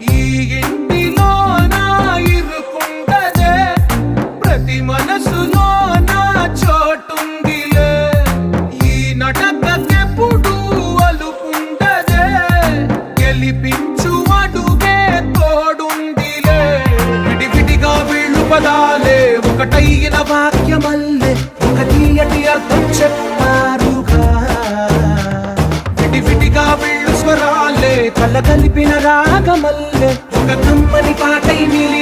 ఈ ఇంటిలో నా ఇరుకుండదే, ప్రతి మనసులో నా చోటుందిలే. ఈ నటకెప్పుడు అలుపుండదే, గెలిపించు అడుగే తోడుందిలే. విడివిడిగా వీళ్ళు పదాలే ఒకటైన వాక్యమల్లే, ఒక తీయటి అర్థం చెప్పారుగా. విడివిడిగా వీళ్ళు స్వరాలే కల కలిపిన రాగమల్లే, ఒక కమ్మని పాటై నిలి